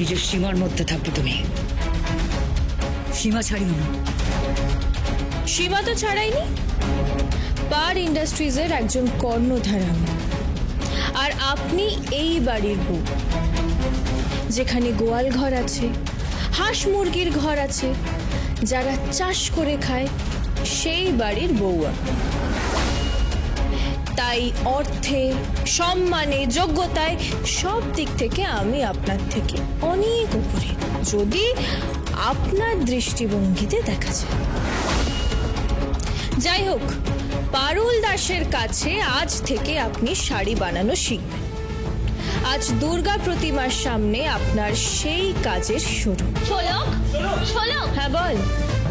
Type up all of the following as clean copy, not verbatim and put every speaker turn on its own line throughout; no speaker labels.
নিজের সীমার মধ্যে থাকবে তুমি। সীমা ছাড়িও না।
সীমা তো ছাড়াইনি। পার ইন্ডাস্ট্রিজের একজন কর্ণধার আমি, আর আপনি এই বাড়ির বউ। যেখানে গোয়াল ঘর আছে, হাঁস মুরগির ঘর আছে, যারা চাষ করে খায়, সেই বাড়ির বউ। তাই অর্থে, সম্মানে, যোগ্যতায় সব দিক থেকে আমি আপনার থেকে অনেক উপরে, যদি আপনার দৃষ্টিভঙ্গিতে দেখা যায়। যাই হোক, পারুল দাসের কাছে আজ থেকে আপনি শাড়ি বানানো শিখবেন। আজ দুর্গা প্রতিমার সামনে আপনার সেই কাজের শুরু।
চলো।
হ্যাঁ বল।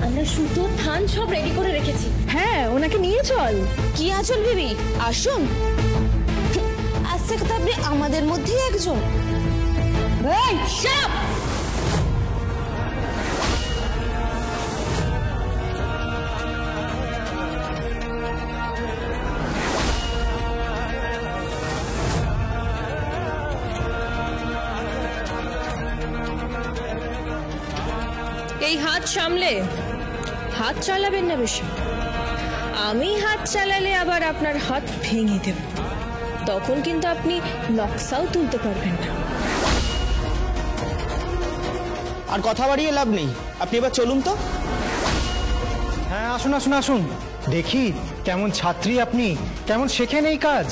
আমরা সুতো থান সব রেডি করে রেখেছি।
হ্যাঁ, ওনাকে নিয়ে চল।
কি আঁচল বিবি, আসুন। আসছে কথা, আপনি আমাদের মধ্যেই একজন।
এই হাত সামলে হাত চালাবেন না বেশি। আমি হাত চালালে আবার আপনার হাত ভেঙে দেব, তখন কিন্তু আপনি নকশাও তুলতে পারবেন না।
আর কথা বাড়িয়ে লাভ নেই, আপনি এবার চলুন তো।
হ্যাঁ, আসুন আসুন আসুন, দেখি কেমন ছাত্রী আপনি, কেমন শেখেন এই কাজ।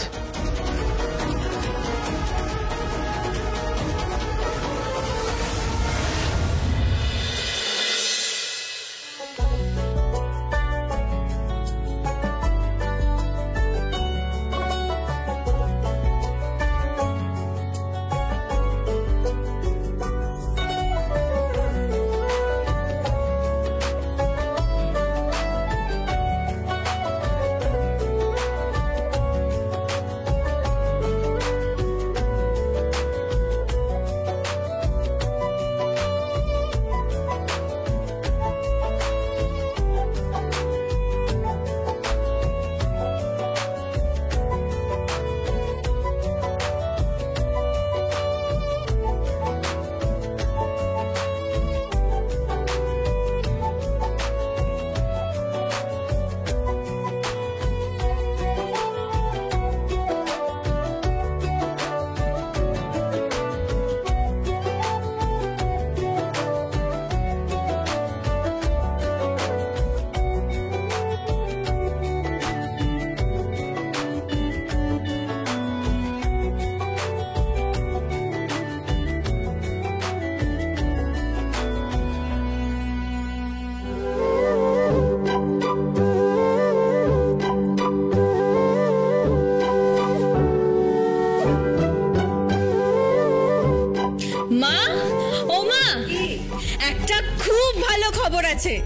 আছে।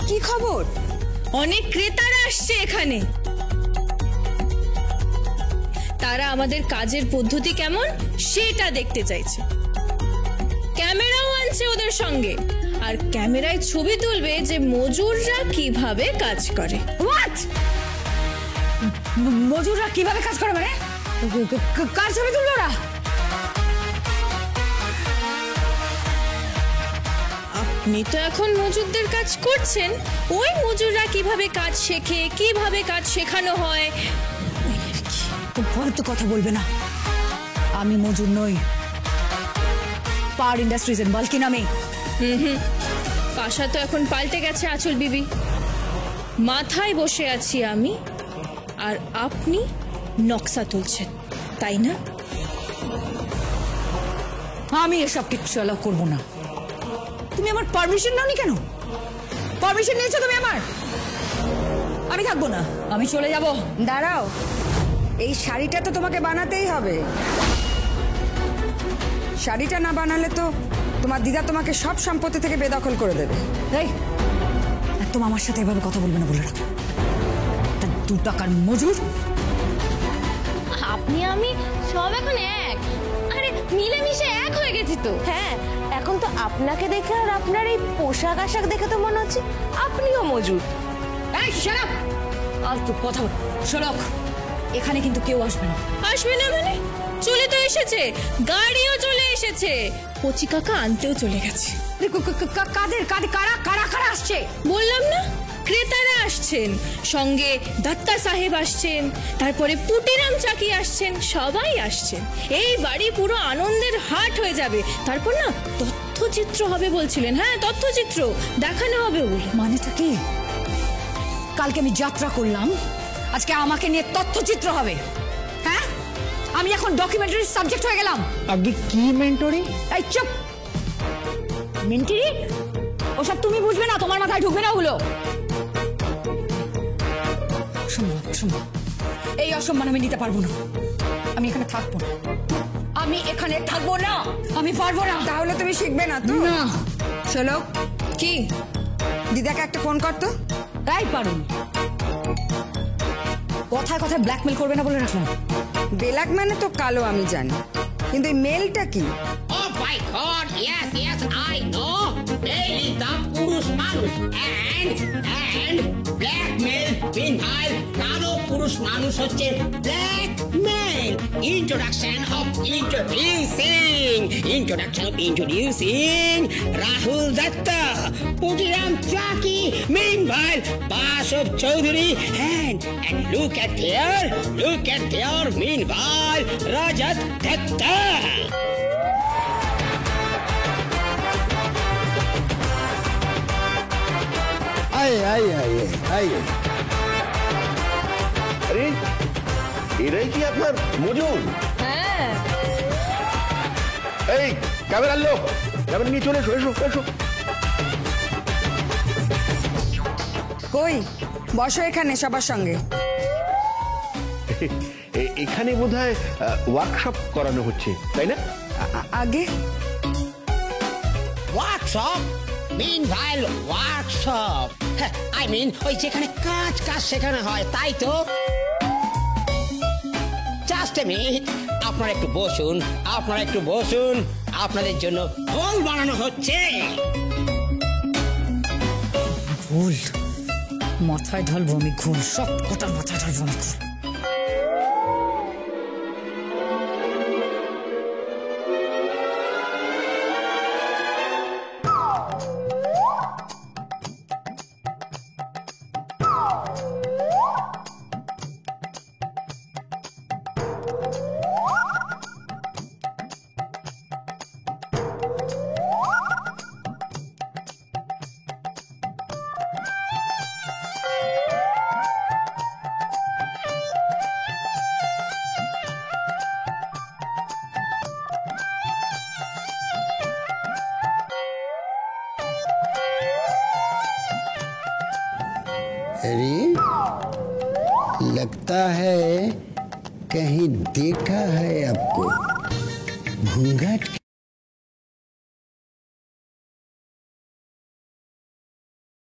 কি খবর?
অনেক ক্রেতারা আসছে এখানে। তারা আমাদের কাজের পদ্ধতি কেমন সেটা দেখতে চাইছে। ক্যামেরাও আনছে ওদের সঙ্গে, আর ক্যামেরায় ছবি তুলবে যে মজুররা কিভাবে কাজ করে।
হোয়াট? মজুররা কিভাবে কাজ করে মানে? কার ছবি তুললো ওরা?
আপনি তো এখন মজুরদের কাজ করছেন, ওই মজুররা কিভাবে কাজ শেখে, কিভাবে কাজ শেখানো হয়।
ফালতু কথা বলবে না, আমি মজুর নই, পার ইন্ডাস্ট্রিজ এর মালকিন আমি।
পাশা তো এখন পাল্টে গেছে আঁচল বিবি। মাথায় বসে আছি আমি, আর আপনি নকশা তুলছেন, তাই না?
আমি এসব কিচ্ছু অ্যালাউ করবো না। তুমি আমার পারমিশন নাওনি কেন? পারমিশন নিয়েছো তুমি আমার? আমি থাকবো না, আমি চলে যাব।
দাঁড়াও, এই শাড়িটা তো তোমাকে বানাতেই হবে। শাড়িটা না বানালে তো তোমার দিদা তোমাকে সব সম্পত্তি থেকে বেদখল করে দেবে।
এই একদম আমার সাথে এভাবে কথা বলবে না বলে রাখো। 2 টাকার মজুর।
আপনি আমি সব এখন এক, আরে মিলেমিশে এক হয়ে গেছি তো। হ্যাঁ, এখন তো আপনাকে দেখে আর আপনার এই পোশাক আশাক দেখে তো মনে হচ্ছে আপনিও মজুর।
এই শাট আপ! আলতু কথা বল। শোনক, এখানে কিন্তু কেউ আসবে না।
আসবে না মানে? চলে তো এসেছে, গাড়িও চলে এসেছে, কচি কাকা আনতেও চলে গেছে।
কাদের কাদের কারা কারা কারা আসছে?
বললাম না, ক্রেতারা আসছেন, সঙ্গে দত্তা সাহেব আসছেন, তারপরে পুটিরাম চাকি আসছেন, সবাই আসছেন। এই বাড়ি পুরো আনন্দের হাট হয়ে যাবে। তারপর না তথ্যচিত্র হবে বলছিলেন। হ্যাঁ, তথ্যচিত্র দেখানো হবে বলে।
মানেটা কি? কালকে আমি যাত্রা করলাম, আজকে আমাকে নিয়ে তথ্যচিত্র হবে? হ্যাঁ, আমি এখন ডকুমেন্টারি সাবজেক্ট হয়ে গেলাম।
আগে কি মেন্টরি?
এই চুপ! মেন্টরি ওসব তুমি বুঝবে না, তোমার মাথায় ঢুকবে না ওগুলো। অসম্ভব, অসম্ভব। এই অসম্মান আমি নিতে পারবো না। আমি এখানে থাকবো না, আমি এখানে থাকবো না, আমি পারবো না।
তাহলে তুমি শিখবে না তো?
না।
শোলক,
কি?
দিদাকে একটা ফোন করতো।
তাই পারুন, কথায় কথায় ব্ল্যাকমেল করবে না বলে রাখলাম।
বেলাক মানে তো কালো আমি জানি, কিন্তু এই মেলটা কি?
Oh my God! Yes, yes, I know. Bail is the Purush Manush and blackmail. Meanwhile, Kalo Purush Manush হচ্ছে blackmail. Introduction of introducing Rahul Datta, Putiram Chaki. Meanwhile, Bashav Chaudhary and look at there. Meanwhile, Rajat Datta.
আইয়ে আরে এরাই কি আপনার মজুর?
হ্যাঁ,
এই ক্যামেরার লোক, ক্যামেরা নিয়ে চলে এসো এসো এসো।
কই বসো এখানে সবার সঙ্গে।
এখানে বোধহয় ওয়ার্কশপ করানো হচ্ছে, তাই না?
আগে
workshop? Meanwhile, workshop. I mean, ওই যেখানে কাজ শেখানো হয়, তাই তো? Just a minute. আপনারা একটু বসুন, আপনাদের জন্য ঢোল বানানো হচ্ছে।
ঘোল মাথায় ঢালবো আমি, ঘোল সব কটার মাথায় ঢালবো আমি ঘোল।
अरे लगता है कहीं देखा है आपको। घूंघट